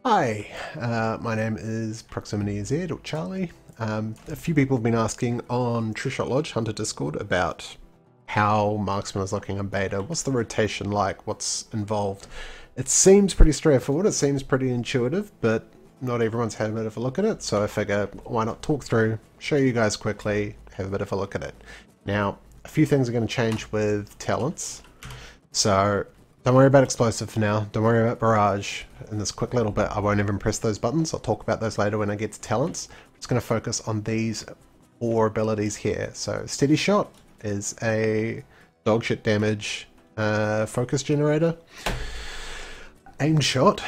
Hi, my name is Proximity Z or Charlie. A few people have been asking on True Shot Lodge Hunter Discord about how Marksman is looking in beta. What's the rotation like? What's involved? It seems pretty straightforward. It seems pretty intuitive, but not everyone's had a bit of a look at it. So I figure why not talk through, show you guys quickly, have a bit of a look at it. Now, a few things are going to change with talents. So don't worry about explosive for now. Don't worry about barrage. In this quick little bit, I won't even press those buttons. I'll talk about those later when I get to talents. I'm just going to focus on these 4 abilities here. So steady shot is a dog shit damage focus generator. Aim shot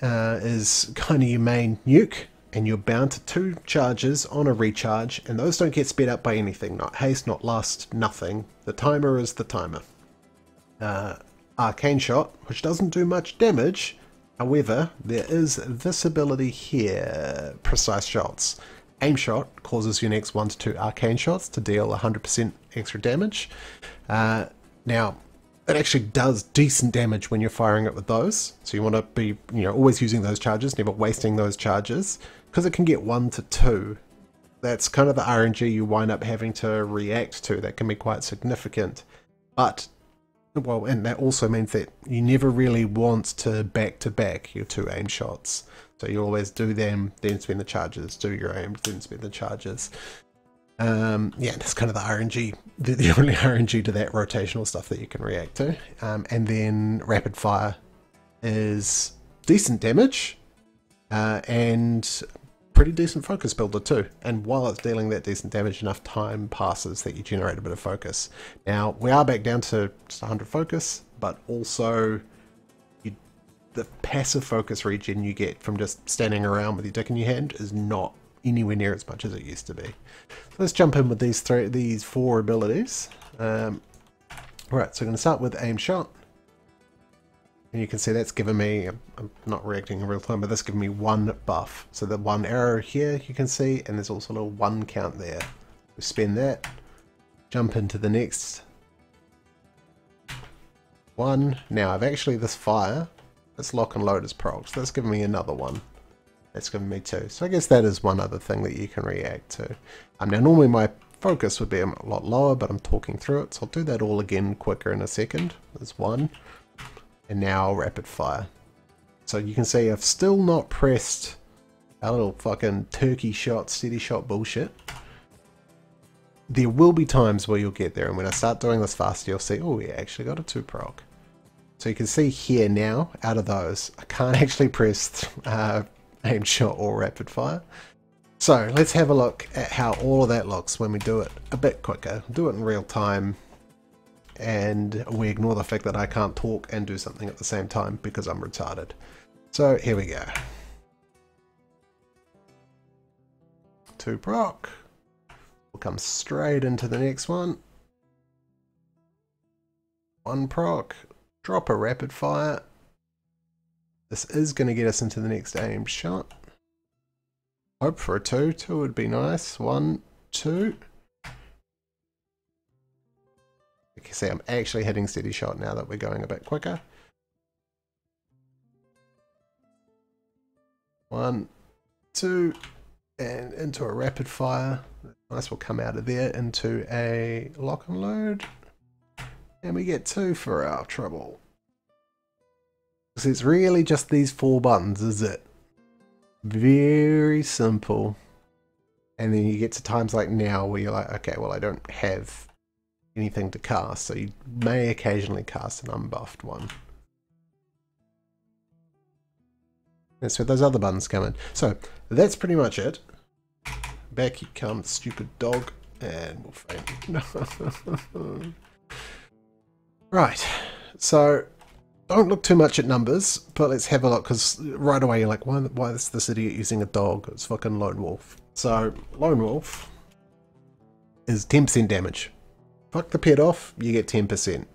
is kind of your main nuke, and you're bound to 2 charges on a recharge, and those don't get sped up by anything. Not haste, not lust, nothing. The timer is the timer. Arcane shot, which doesn't do much damage. However, there is this ability here, precise shots. Aim shot causes your next 1 to 2 arcane shots to deal 100% extra damage. Now, it actually does decent damage when you're firing it with those. So you want to be, always using those charges, never wasting those charges, because it can get 1 to 2. That's kind of the RNG you wind up having to react to. That can be quite significant. But well, and that also means that you never really want to back your 2 aim shots. So you always do them, then spend the charges, do your aim, then spend the charges. Yeah, that's kind of the RNG, the only RNG to that rotational stuff that you can react to. And then rapid fire is decent damage and pretty decent focus builder too, and while it's dealing that decent damage, enough time passes that you generate a bit of focus. Now we are back down to just 100 focus, but also the passive focus regen you get from just standing around with your dick in your hand is not anywhere near as much as it used to be. So let's jump in with these 4 abilities. Right, so we're going to start with aim shot. And you can see that's given me, I'm not reacting in real time, but that's given me 1 buff. So the 1 arrow here you can see, and there's also a little 1 count there. We spend that, jump into the next 1. Now I've actually, this fire, this lock and load is proc, so that's given me another 1. That's given me 2. So I guess that is one other thing that you can react to. Now normally my focus would be a lot lower, but I'm talking through it, so I'll do that all again quicker in a second. There's 1. And now rapid fire. So you can see I've still not pressed a little fucking turkey shot, steady shot bullshit. There will be times where you'll get there, and when I start doing this faster, you'll see, oh, we actually got a 2 proc. So you can see here now, out of those, I can't actually press aim shot or rapid fire. So let's have a look at how all of that looks when we do it a bit quicker. Do it in real time. And we ignore the fact that I can't talk and do something at the same time because I'm retarded. So here we go. 2 proc. We'll come straight into the next one. 1 proc. Drop a rapid fire. This is going to get us into the next aim shot. Hope for a 2. 2 would be nice. 1, 2. You can see I'm actually hitting steady shot now that we're going a bit quicker. 1, 2, and into a rapid fire. Nice, will come out of there into a lock and load. And we get 2 for our trouble. So it's really just these 4 buttons, is it? Very simple. And then you get to times like now where you're like, okay, well I don't have anything to cast, so you may occasionally cast an unbuffed one. That's where those other buttons come in. So that's pretty much it. Back you come, stupid dog, and we'll frame. Right, so don't look too much at numbers, but let's have a look, because right away you're like, why is this idiot using a dog? It's fucking Lone Wolf. So Lone Wolf is 10% damage. Fuck the pet off, you get 10%.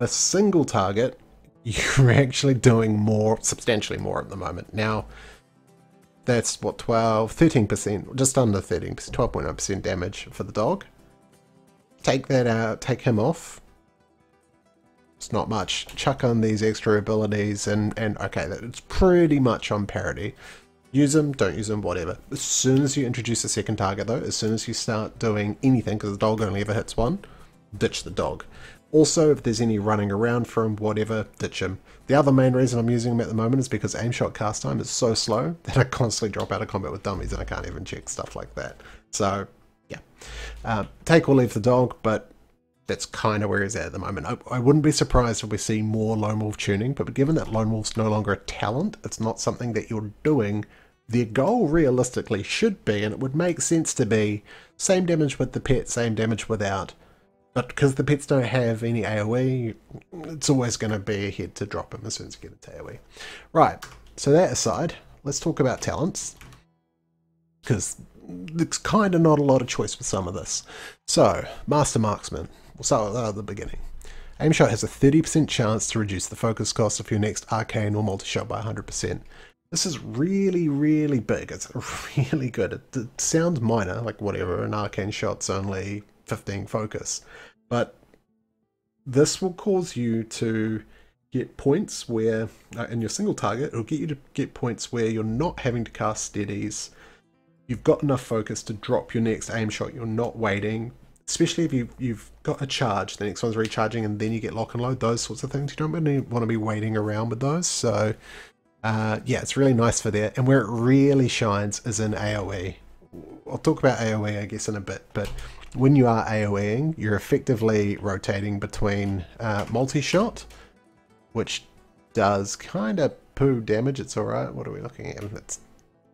A single target, you're actually doing more, substantially more at the moment. Now, that's what, 13%, just under 13%, 12.9% damage for the dog. Take that out, take him off. It's not much. Chuck on these extra abilities and okay, it's pretty much on parity. Use them, don't use them, whatever. As soon as you introduce a second target though, as soon as you start doing anything, because the dog only ever hits one, ditch the dog. Also, if there's any running around from whatever, ditch him. The other main reason I'm using him at the moment is because aim shot cast time is so slow that I constantly drop out of combat with dummies and I can't even check stuff like that. So, yeah. Take or leave the dog, but that's kind of where he's at the moment. I wouldn't be surprised if we see more Lone Wolf tuning, but given that Lone Wolf's no longer a talent, it's not something that you're doing, their goal realistically should be, and it would make sense to be, same damage with the pet, same damage without. But because the pets don't have any AoE, it's always going to be ahead to drop them as soon as you get into AoE. Right, so that aside, let's talk about talents. Because there's kind of not a lot of choice with some of this. So, Master Marksman. We'll start at the beginning. Aimshot has a 30% chance to reduce the focus cost of your next arcane or multi-shot by 100%. This is really, really big. It's really good. It sounds minor, like whatever, an arcane shot's only 15 focus, but this will cause you to get points where in your single target it'll get you to get points where you're not having to cast steadies, you've got enough focus to drop your next aim shot, you're not waiting, especially if you've got a charge, the next one's recharging and then you get lock and load, those sorts of things. You don't really want to be waiting around with those. So yeah, it's really nice for that. And where it really shines is in AoE. I'll talk about AoE I guess in a bit, but when you are AoEing, you're effectively rotating between multi-shot, which does kind of poo damage. It's alright. What are we looking at? It's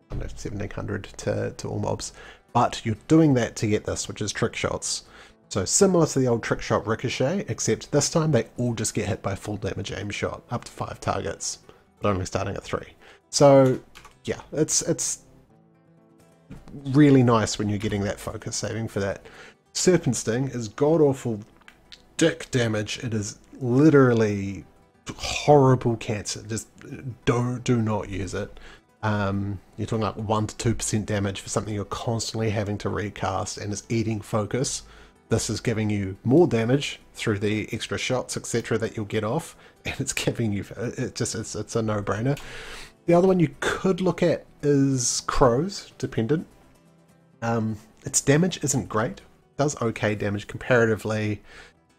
1700 to all mobs. But you're doing that to get this, which is trick shots. So similar to the old trick shot ricochet, except this time they all just get hit by full damage aim shot, up to 5 targets, but only starting at 3. So yeah, it's really nice when you're getting that focus saving for that. Serpent Sting is god-awful dick damage. It is literally horrible cancer. Just do not use it. You're talking like 1 to 2% damage for something you're constantly having to recast and is eating focus. This is giving you more damage through the extra shots, etc. that you'll get off, and it's giving you, it's a no-brainer. The other one you could look at is Crow's Dependent. Its damage isn't great. It does okay damage comparatively.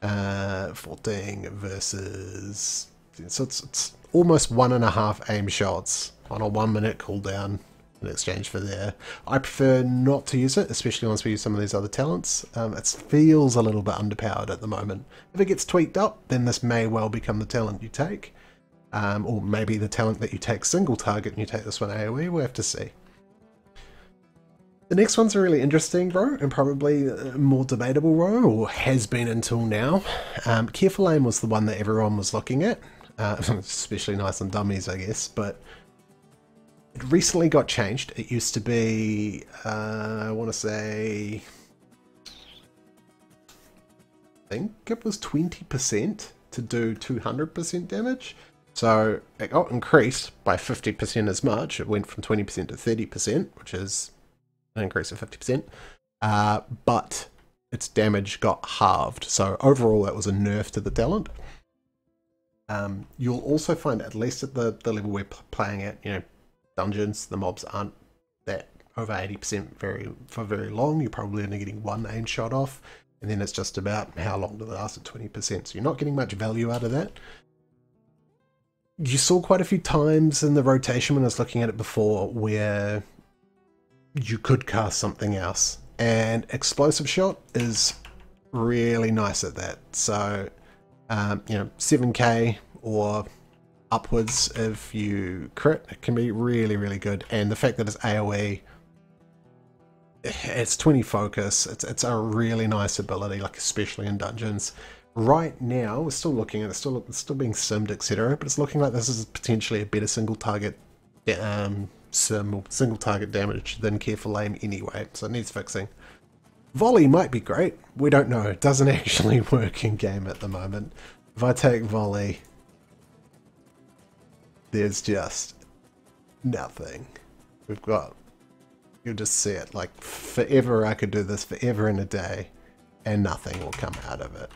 14 versus, so it's almost 1.5 aim shots on a 1 minute cooldown in exchange for there. I prefer not to use it, especially once we use some of these other talents. It feels a little bit underpowered at the moment. If it gets tweaked up, then this may well become the talent you take. Or maybe the talent that you take single target and you take this one AoE, we'll have to see. The next one's a really interesting row, and probably a more debatable row, or has been until now. Careful Aim was the one that everyone was looking at, especially nice on dummies, I guess, but it recently got changed. It used to be, I want to say, I think it was 20% to do 200% damage. So it got increased by 50% as much. It went from 20% to 30%, which is an increase of 50%. But its damage got halved. So overall, that was a nerf to the talent. You'll also find, at least at the level we're playing at, you know, dungeons, the mobs aren't that over 80% for very long. You're probably only getting 1 aim shot off, and then it's just about how long do they last at 20%. So you're not getting much value out of that. You saw quite a few times in the rotation when I was looking at it before where you could cast something else, and Explosive Shot is really nice at that. So you know, 7k or upwards if you crit, it can be really, really good. And the fact that it's AoE, it's 20 focus, it's a really nice ability, like especially in dungeons. Right now, we're still looking at it, it's still being simmed, etc. But it's looking like this is potentially a better single target sim or single target damage than Careful Aim anyway, so it needs fixing. Volley might be great, we don't know. It doesn't actually work in game at the moment. If I take Volley, there's just nothing. We've got, you'll just see it, like forever I could do this forever in a day and nothing will come out of it.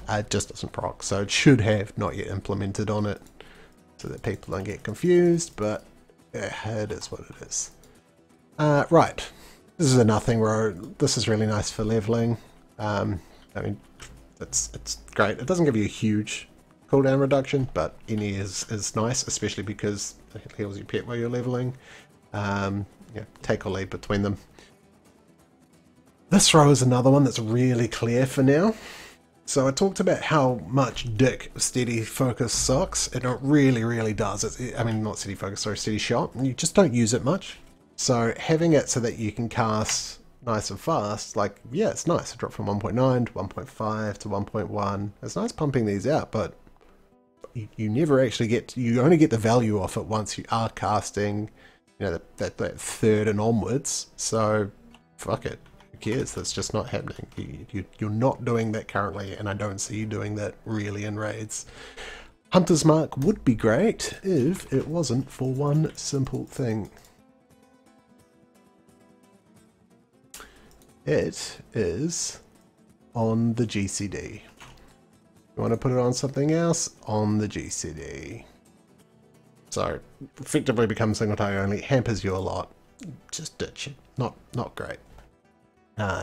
It just doesn't proc, so it should have not yet implemented on it, so that people don't get confused, but it is what it is. Right, this is a nothing row. This is really nice for leveling. I mean, it's great. It doesn't give you a huge cooldown reduction, but any is nice, especially because it heals your pet while you're leveling. Yeah, take or leave between them. This row is another one that's really clear for now. So I talked about how much dick steady focus sucks, and it really does. I mean, not steady focus, sorry, steady shot. You just don't use it much. So having it so that you can cast nice and fast, like, yeah, it's nice. It dropped from 1.9 to 1.5 to 1.1. It's nice pumping these out, but you never actually get, you only get the value off it once you are casting, you know, that third and onwards. So fuck it. Who cares? That's just not happening. You're not doing that currently, and I don't see you doing that really in raids. Hunter's Mark would be great if it wasn't for one simple thing. It is on the GCD. You want to put it on something else? On the GCD. So effectively becomes single target only, hampers you a lot. Just ditch it. Not great.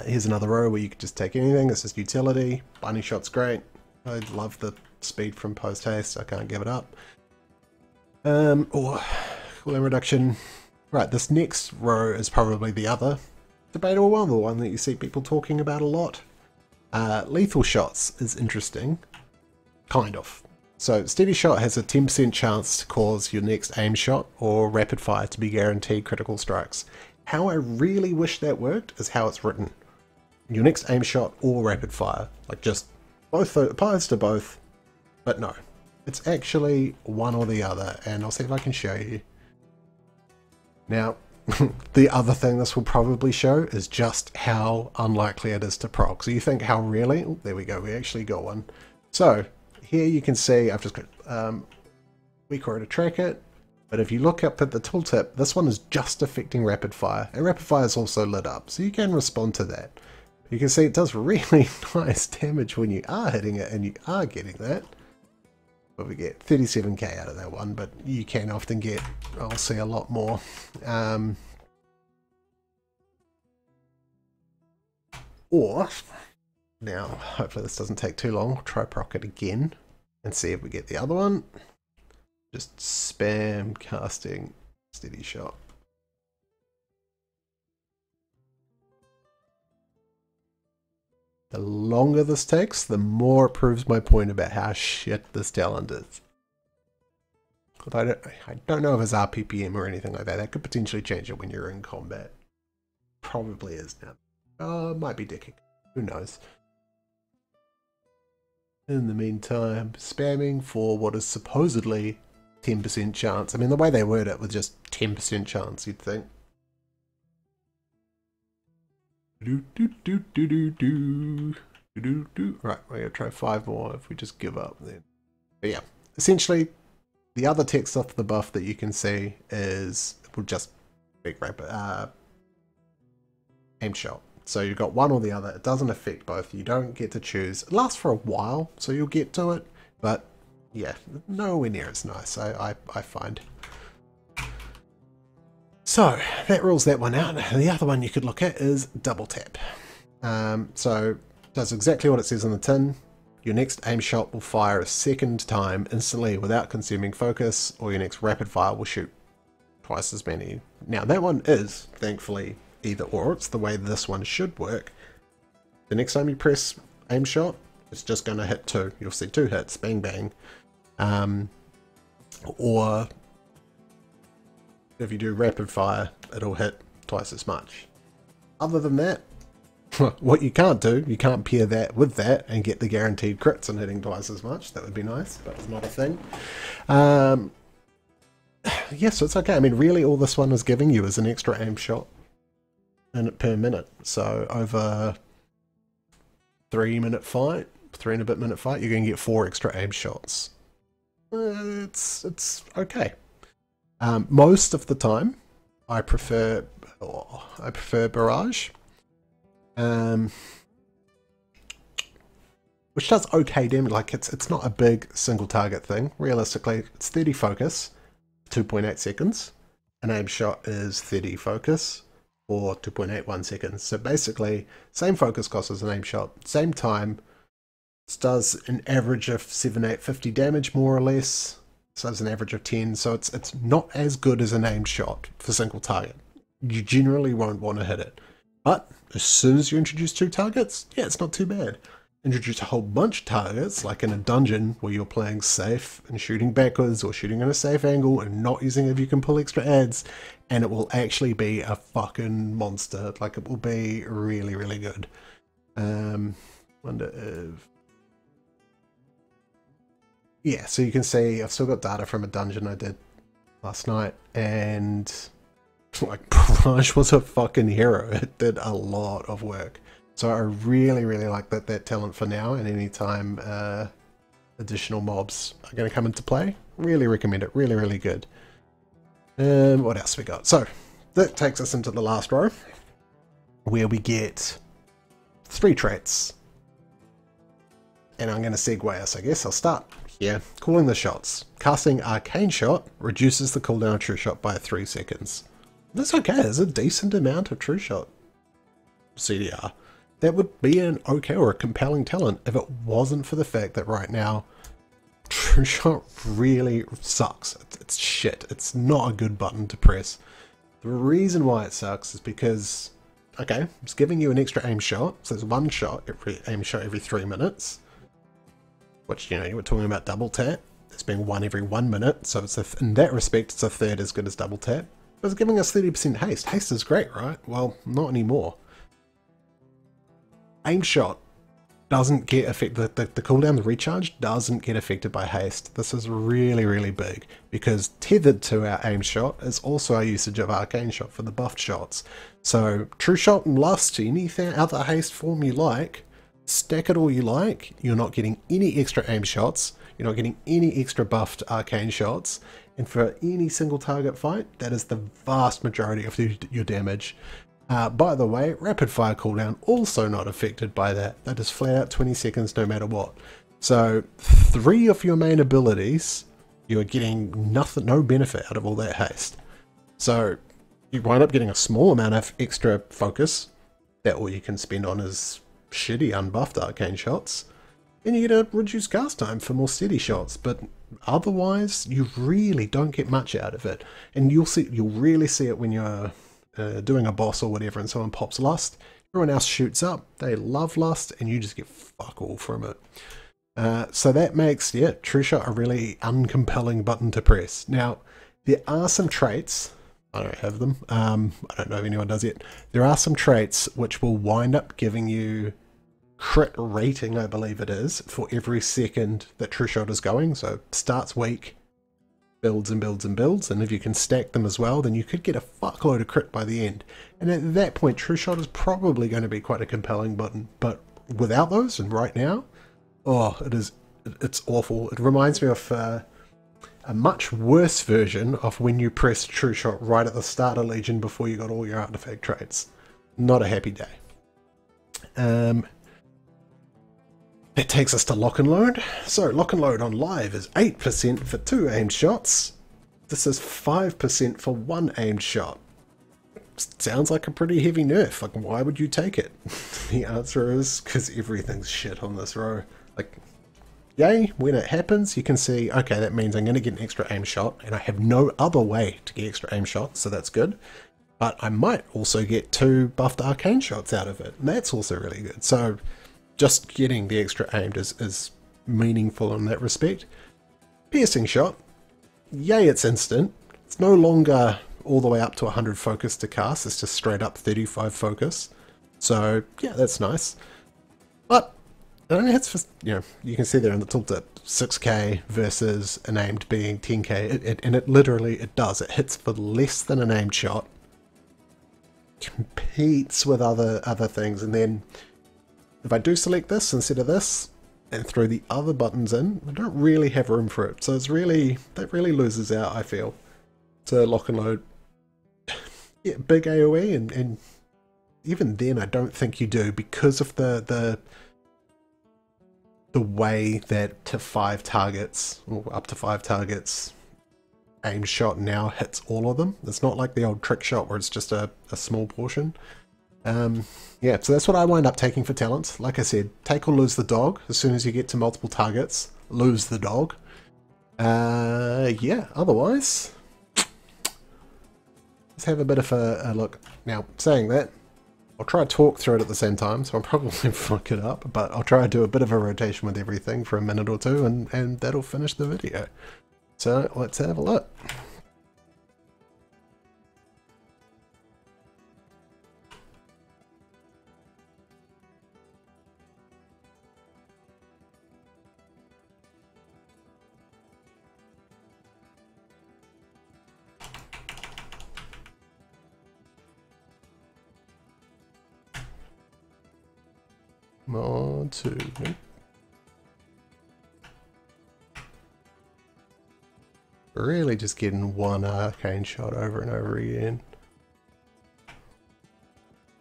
Here's another row where you could just take anything. This is utility. Binding shot's great. I love the speed from post haste. I can't give it up. Or cooldown reduction. Right, this next row is probably the other debatable one, the one that you see people talking about a lot. Lethal shots is interesting. Kind of. So steady shot has a 10% chance to cause your next aim shot or rapid fire to be guaranteed critical strikes. How I really wish that worked is how it's written. Your next aim shot or rapid fire. Like just both, applies to both, but no. It's actually one or the other, and I'll see if I can show you. Now, the other thing this will probably show is just how unlikely it is to proc. So you think, how really? Oh, there we go, we actually got one. So here you can see I've just got weak aura to track it, but if you look up at the tooltip, this one is just affecting rapid fire, and rapid fire is also lit up, so you can respond to that. You can see it does really nice damage when you are hitting it and you are getting that. But we get 37k out of that one, but you can often get, I'll see a lot more. Or, now, hopefully this doesn't take too long, try proc it again and see if we get the other one. Just spam casting steady shot. The longer this takes, the more it proves my point about how shit this talent is. I don't know if it's RPPM or anything like that. That could potentially change it when you're in combat. Probably is now. Oh, it might be dicking. Who knows? In the meantime, spamming for what is supposedly 10% chance. I mean, the way they word it was just 10% chance, you'd think. Right, we're going to try 5 more if we just give up then. But yeah, essentially, the other text off the buff that you can see is, will just be rapid, aim shot. So you've got one or the other. It doesn't affect both. You don't get to choose. It lasts for a while, so you'll get to it. But yeah, nowhere near as nice, I find. So that rules that one out. The other one you could look at is double tap. So it does exactly what it says on the tin. Your next aim shot will fire a second time instantly without consuming focus, or your next rapid fire will shoot twice as many. Now that one is, thankfully, either or. It's the way this one should work. The next time you press aim shot, it's just going to hit 2. You'll see 2 hits, bang bang. Or if you do rapid fire, it'll hit twice as much. Other than that, what you can't do, you can't pair that with that and get the guaranteed crits and hitting twice as much. That would be nice, but it's not a thing. Yeah, so it's okay. I mean, really all this one is giving you is an extra aim shot per minute. So over 3-minute fight, 3 and a bit minute fight, you're going to get 4 extra aim shots. It's okay. Most of the time, I prefer barrage. which does okay damage. Like it's not a big single target thing. Realistically, it's 30 focus, 2.8 seconds. An aim shot is 30 focus or 2.81 seconds. So basically, same focus cost as an aim shot, same time. It does an average of 7,850 damage more or less. So it's an average of 10. So it's not as good as an aim shot for single target. You generally won't want to hit it. But as soon as you introduce 2 targets, yeah, it's not too bad. Introduce a whole bunch of targets, like in a dungeon where you're playing safe and shooting backwards or shooting at a safe angle and not using if you can pull extra ads, and it will actually be a fucking monster. Like, it will be really, really good. Wonder if... Yeah, so you can see I've still got data from a dungeon I did last night, and like, Barrage was a fucking hero. It did a lot of work. So I really, really like that talent for now, and anytime additional mobs are going to come into play, really recommend it. Really, really good. What else we got? So that takes us into the last row, where we get 3 traits. And I'm going to segue us, I guess. I'll start here. Calling the shots. Casting Arcane Shot reduces the cooldown of True Shot by 3 seconds. That's okay. There's a decent amount of True Shot CDR. That would be an okay or a compelling talent if it wasn't for the fact that right now True Shot really sucks. It's shit. It's not a good button to press. The reason why it sucks is because, okay, it's giving you an extra aim shot. So there's one shot, aim shot every 3 minutes. Which, you know, you were talking about double tap. It's being 1 every 1 minute. So it's in that respect, it's a third as good as double tap. But it's giving us 30% haste. Haste is great, right? Well, not anymore. Aim shot doesn't get affected, the cooldown, the recharge doesn't get affected by haste. This is really, really big, because tethered to our aim shot is also our usage of Arcane Shot for the buffed shots. So True Shot and Lust, anything other haste form you like, stack it all you like, you're not getting any extra aim shots, you're not getting any extra buffed Arcane Shots, and for any single target fight, that is the vast majority of your damage. By the way, rapid fire cooldown also not affected by that. That is flat out 20 seconds no matter what. So 3 of your main abilities, you're getting nothing, no benefit out of all that haste. So you wind up getting a small amount of extra focus that all you can spend on is shitty unbuffed Arcane Shots. And you get a reduced cast time for more steady shots, but otherwise you really don't get much out of it. And you'll really see it when you're doing a boss or whatever and someone pops Lust. Everyone else shoots up, they love Lust, and you just get fuck all from it. So that makes, yeah, True Shot a really uncompelling button to press. Now, there are some traits, I don't have them, I don't know if anyone does yet, there are some traits which will wind up giving you crit rating, I believe it is, for every second that True Shot is going. So starts weak, builds and builds and builds, and if you can stack them as well, then you could get a fuckload of crit by the end. And at that point, True Shot is probably going to be quite a compelling button. But without those, and right now, oh, it's awful. It reminds me of a much worse version of when you pressed True Shot right at the start of Legion before you got all your artifact traits. Not a happy day. That takes us to Lock and Load. So Lock and Load on live is 8% for 2 aimed shots. This is 5% for 1 aimed shot. Sounds like a pretty heavy nerf. Like, why would you take it? The answer is because everything's shit on this row. Like, yay, when it happens, you can see, okay, that means I'm going to get an extra aim shot, and I have no other way to get extra aim shots, so that's good. But I might also get 2 buffed Arcane Shots out of it, and that's also really good. So just getting the extra aimed is meaningful in that respect. Piercing Shot, yay, it's instant. It's no longer all the way up to 100 focus to cast, it's just straight up 35 focus. So yeah, that's nice. But it only hits for, you know, you can see there in the tooltip, 6k versus an aimed being 10k, and it literally, it does. It hits for less than an aimed shot, competes with other things, and then if I do select this instead of this and throw the other buttons in, I don't really have room for it. So it's really, that really loses out, I feel, to Lock and Load. Yeah, big AoE, and even then I don't think you do, because of the the way that to 5 targets, or up to 5 targets, aim shot now hits all of them. It's not like the old trick shot where it's just a small portion. Yeah, so that's what I wind up taking for talents. Like I said, take or lose the dog. As soon as you get to multiple targets, lose the dog. Yeah, otherwise, let's have a bit of a look. Now, saying that, I'll try to talk through it at the same time, so I'll probably fuck it up, but I'll try to do a bit of a rotation with everything for a minute or two, and that'll finish the video. So, let's have a look. On to me. Really just getting one arcane shot over and over again.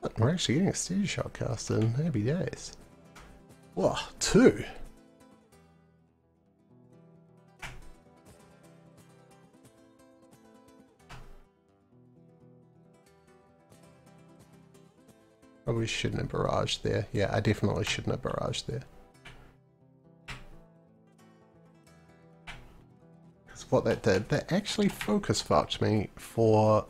But we're actually getting a steady shot cast in. Happy days. Whoa, 2. Probably shouldn't have barraged there. Yeah, I definitely shouldn't have barraged there. Because what that did, that actually focus fucked me for...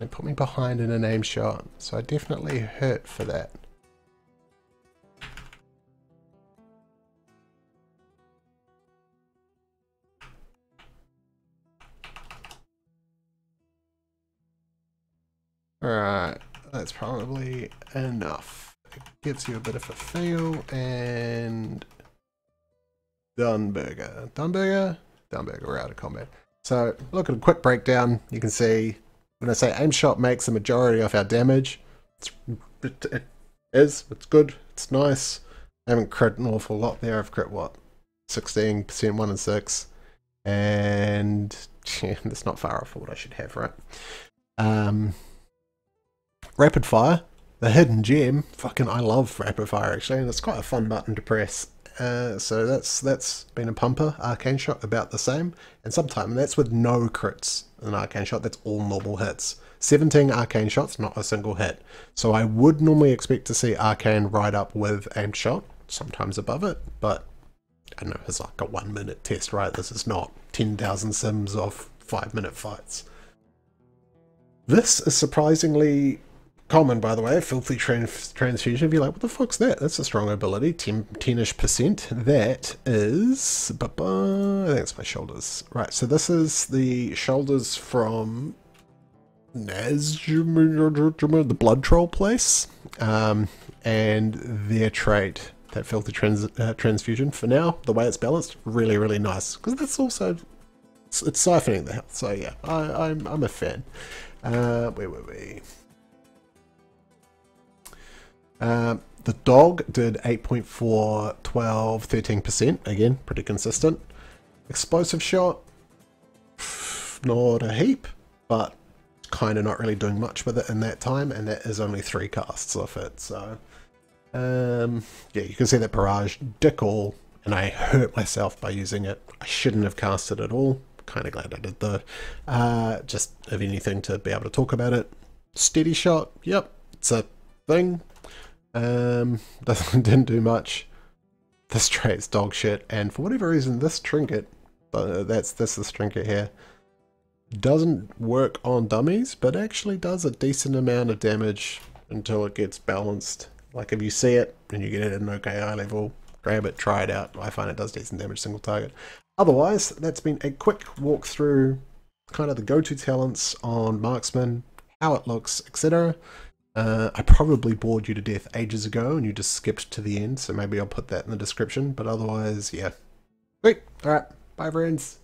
It put me behind in an aim shot, so I definitely hurt for that. Alright, that's probably enough. It gives you a bit of a feel, and... Dunburger. Dunburger? Dunburger, we're out of combat. So, look at a quick breakdown. You can see, when I say aim shot makes the majority of our damage, it's good, it's nice. I haven't crit an awful lot there. I've crit, what, 16%, 1 and 6. And, yeah, that's not far off what I should have, right? Rapid fire, the hidden gem. Fucking, I love rapid fire actually, and it's quite a fun button to press. So that's been a pumper. Arcane shot about the same, and sometimes that's with no crits. An arcane shot, that's all normal hits. 17 arcane shots, not a single hit. So I would normally expect to see arcane right up with aimed shot, sometimes above it, but I don't know, it's like a 1 minute test, right? This is not 10,000 sims of 5-minute fights. This is surprisingly common, by the way. Filthy transfusion. If you're like, what the fuck's that? That's a strong ability. 10-ish%. That is... I think it's my shoulders. Right, so this is the shoulders from... the blood troll place. And their trait, that filthy transfusion. For now, the way it's balanced, really, really nice. Because that's also... It's siphoning the health. So yeah, I'm a fan. Where were we? The dog did 8.4, 12, 13%. Again, pretty consistent. Explosive shot, not a heap, but kind of not really doing much with it in that time, and that is only 3 casts of it. So, yeah, you can see that barrage dick all, and I hurt myself by using it. I shouldn't have cast it at all. Kind of glad I did though. Just, if anything, to be able to talk about it. Steady shot, yep, it's a thing. Didn't do much. This trait's dog shit, and for whatever reason, this trinket, this trinket here, doesn't work on dummies, but actually does a decent amount of damage until it gets balanced. Like if you see it and you get it at an okay eye level, grab it, try it out. I find it does decent damage single target. Otherwise, that's been a quick walk through kind of the go-to talents on Marksman, how it looks, etc. I probably bored you to death ages ago and you just skipped to the end, so maybe I'll put that in the description, but otherwise, yeah. Great, alright, bye friends.